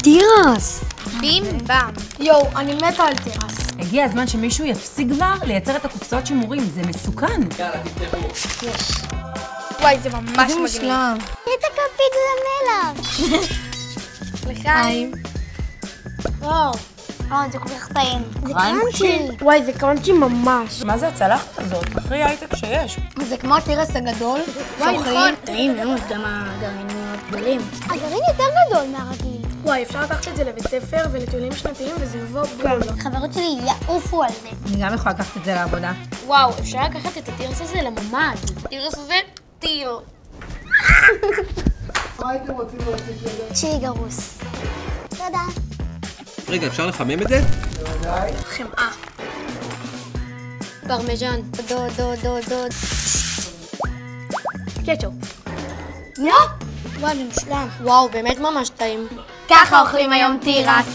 תירס! בים בם. יואו, אני מתה על תירס. הגיע הזמן שמישהו יפסיק כבר לייצר את הקופסאות שימורים, זה מסוכן. יאללה, תפתחו. וואי, זה ממש מגניב. את הכפית למלח! לחיים. וואו, זה כל כך טעים. זה קראנצ'י. וואי, זה קראנצ'י ממש. מה זה הצלחת הזאת? הכי הייטק שיש. זה כמו התירס הגדול. וואי, נכון. טעים מאוד, גם הגרעינים מאוד גדולים. הגרעין יותר גדול מהרגיל. וואי, אפשר לקחת את זה לבית ספר ולטיולים שנתיים וזה יבוא בול. חברות שלי יעופו על זה. אני גם יכולה לקחת את זה לעבודה. וואו, אפשר לקחת את הטירס הזה לממ"ד. הטירס הזה, טיר. מה הייתם רוצים להוסיף לזה? צ'ילי גרוס. תודה. רגע, אפשר לחמם את זה? חמאה. פרמיז'ן. דוד. קטשופ. לא? וואי, זה מושלם. וואו, באמת ממש טעים. ככה אוכלים היום תירס.